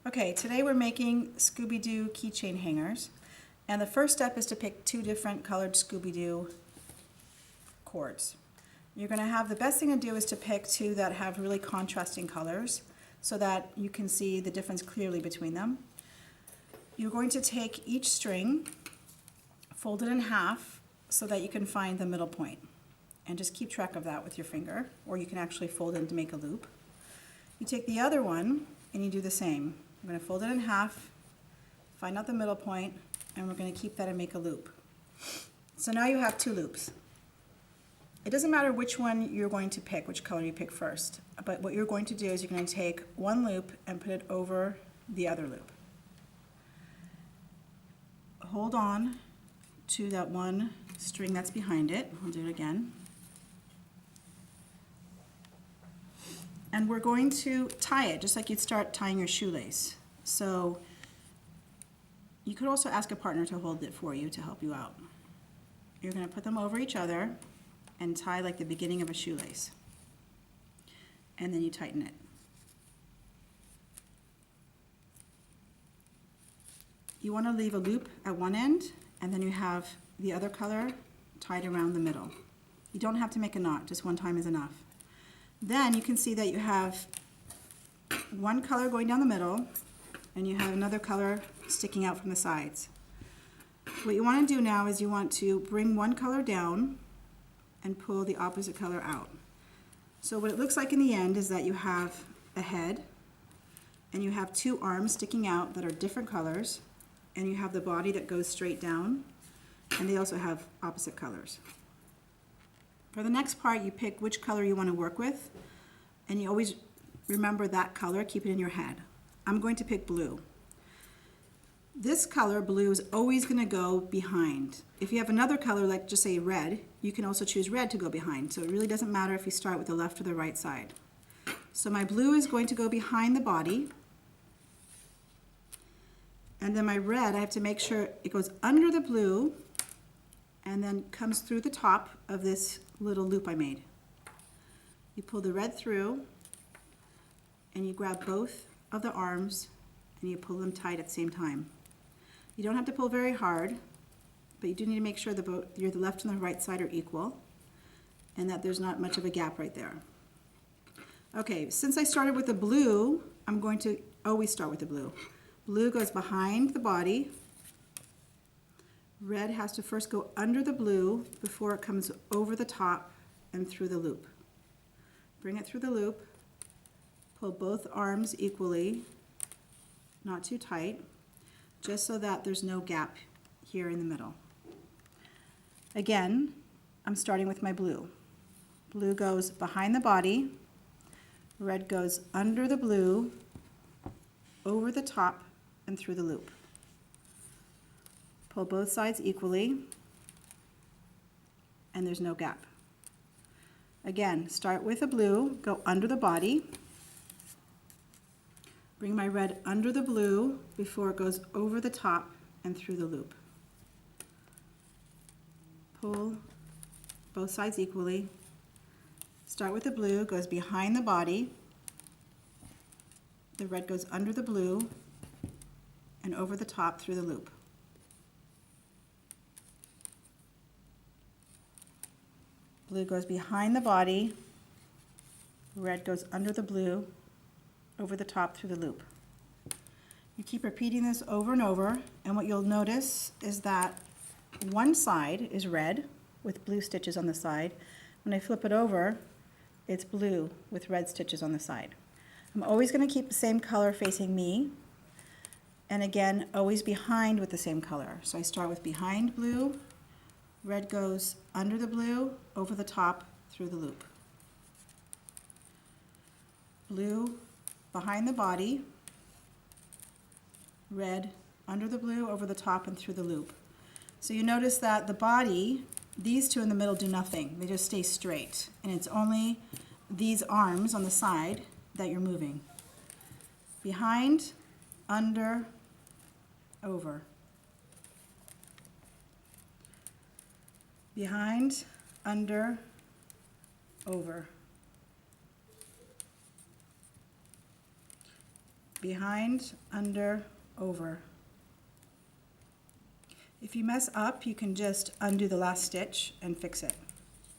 Okay, today we're making Scoubidou keychain hangers, and the first step is to pick two different colored Scoubidou cords. You're going to have, the best thing to do is to pick two that have really contrasting colors so that you can see the difference clearly between them. You're going to take each string, fold it in half so that you can find the middle point, and just keep track of that with your finger, or you can actually fold it to make a loop. You take the other one and you do the same. I'm going to fold it in half, find out the middle point, and we're going to keep that and make a loop. So now you have two loops. It doesn't matter which one you're going to pick, which color you pick first, but what you're going to do is you're going to take one loop and put it over the other loop. Hold on to that one string that's behind it. I'll do it again. And we're going to tie it just like you'd start tying your shoelace. So you could also ask a partner to hold it for you to help you out. You're going to put them over each other and tie like the beginning of a shoelace. And then you tighten it. You want to leave a loop at one end, and then you have the other color tied around the middle. You don't have to make a knot, just one time is enough. Then you can see that you have one color going down the middle, and you have another color sticking out from the sides. What you want to do now is you want to bring one color down and pull the opposite color out. So what it looks like in the end is that you have a head, and you have two arms sticking out that are different colors, and you have the body that goes straight down, and they also have opposite colors. For the next part, you pick which color you want to work with, and you always remember that color, keep it in your head. I'm going to pick blue. This color, blue, is always going to go behind. If you have another color, like just say red, you can also choose red to go behind, so it really doesn't matter if you start with the left or the right side. So my blue is going to go behind the body, and then my red, I have to make sure it goes under the blue and then comes through the top of this little loop I made. You pull the red through and you grab both of the arms and you pull them tight at the same time. You don't have to pull very hard, but you do need to make sure the left and the right side are equal and that there's not much of a gap right there. Okay, since I started with the blue, I'm going to always start with the blue. Blue goes behind the body. Red has to first go under the blue before it comes over the top and through the loop. Bring it through the loop, pull both arms equally, not too tight, just so that there's no gap here in the middle. Again, I'm starting with my blue. Blue goes behind the body, red goes under the blue, over the top, and through the loop. Pull both sides equally, and there's no gap. Again, start with the blue, go under the body, bring my red under the blue before it goes over the top and through the loop. Pull both sides equally, start with the blue, goes behind the body, the red goes under the blue and over the top through the loop. Blue goes behind the body, red goes under the blue, over the top through the loop. You keep repeating this over and over, and what you'll notice is that one side is red with blue stitches on the side. When I flip it over, it's blue with red stitches on the side. I'm always going to keep the same color facing me, and again, always behind with the same color. So I start with behind blue, red goes under the blue, over the top, through the loop. Blue behind the body, red under the blue, over the top, and through the loop. So you notice that the body, these two in the middle do nothing. They just stay straight. And it's only these arms on the side that you're moving. Behind, under, over. Behind, under, over. behind, under, over. If you mess up, you can just undo the last stitch and fix it.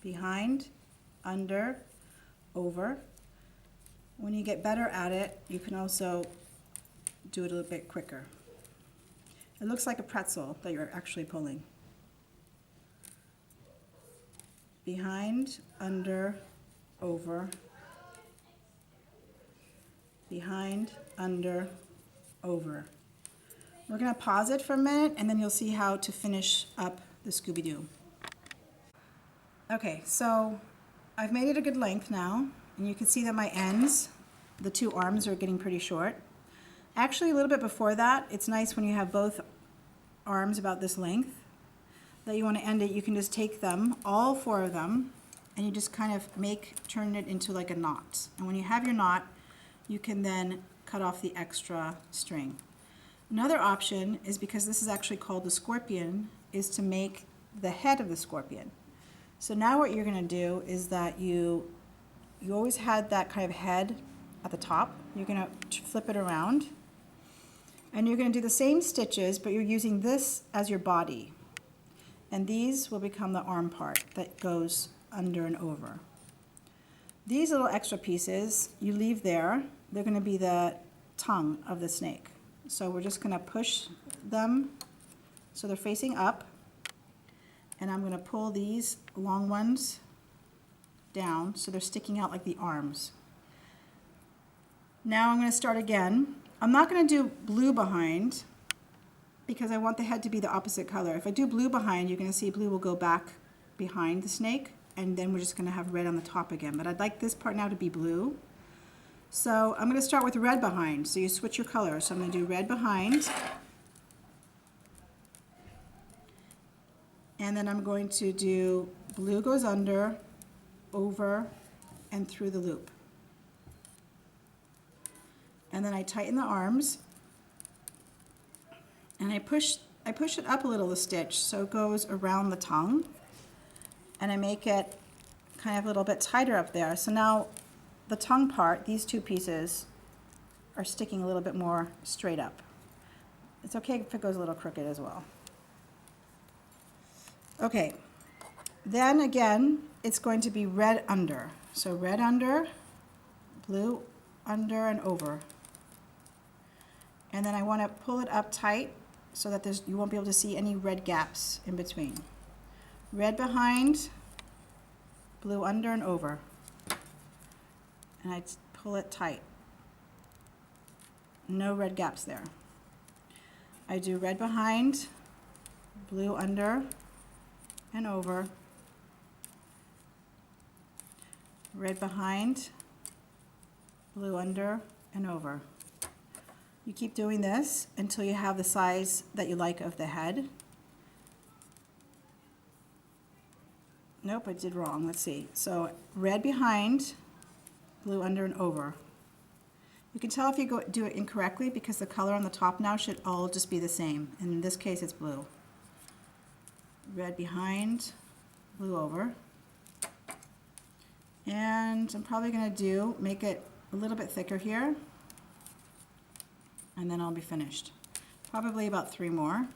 Behind, under, over. When you get better at it, you can also do it a little bit quicker. It looks like a pretzel that you're actually pulling. Behind, under, over. Behind, under, over. We're going to pause it for a minute and then you'll see how to finish up the Scoubidou. Okay, so I've made it a good length now, and you can see that my ends, the two arms, are getting pretty short. Actually, a little bit before that, it's nice when you have both arms about this length that you want to end it. You can just take them, all four of them, and you just kind of turn it into like a knot. And when you have your knot, you can then cut off the extra string. Another option is, because this is actually called the scorpion, is to make the head of the scorpion. So now what you're going to do is that you always had that kind of head at the top. You're going to flip it around, and you're going to do the same stitches, but you're using this as your body. And these will become the arm part that goes under and over. These little extra pieces you leave there. They're going to be the tongue of the snake. So we're just going to push them so they're facing up. And I'm going to pull these long ones down so they're sticking out like the arms. Now I'm going to start again. I'm not going to do blue behind because I want the head to be the opposite color. If I do blue behind, you're going to see blue will go back behind the snake, and then we're just going to have red on the top again. But I'd like this part now to be blue. So I'm going to start with red behind. So you switch your color. So I'm going to do red behind. And then I'm going to do blue goes under, over, and through the loop. And then I tighten the arms. And I push it up a little, the stitch, so it goes around the tongue. And I make it kind of a little bit tighter up there. So now the tongue part, these two pieces, are sticking a little bit more straight up. It's okay if it goes a little crooked as well. Okay, then again, it's going to be red under. So red under, blue under and over. And then I want to pull it up tight so that you won't be able to see any red gaps in between. Red behind, blue under and over. And I pull it tight. No red gaps there. I do red behind, blue under and over, red behind, blue under and over. You keep doing this until you have the size that you like of the head. Nope, I did wrong. Let's see. So red behind, blue under and over. You can tell if you do it incorrectly because the color on the top now should all just be the same. And in this case, it's blue. Red behind, blue over. And I'm probably going to make it a little bit thicker here. And then I'll be finished. Probably about 3 more.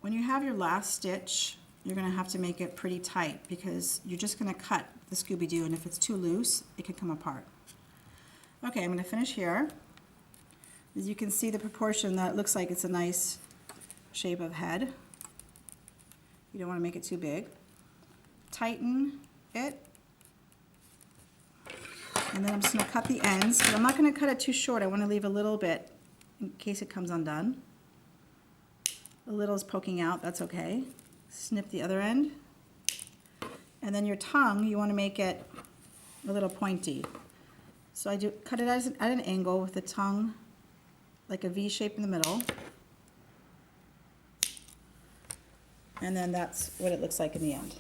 When you have your last stitch, you're going to have to make it pretty tight because you're just going to cut the Scoubidou, and if it's too loose, it can come apart. Okay, I'm going to finish here. As you can see the proportion, that looks like it's a nice shape of head. You don't want to make it too big. Tighten it. And then I'm just going to cut the ends, but I'm not going to cut it too short. I want to leave a little bit in case it comes undone. A little is poking out, that's okay. Snip the other end. And then your tongue, you want to make it a little pointy. So I cut it at an angle with the tongue like a V shape in the middle. And then that's what it looks like in the end.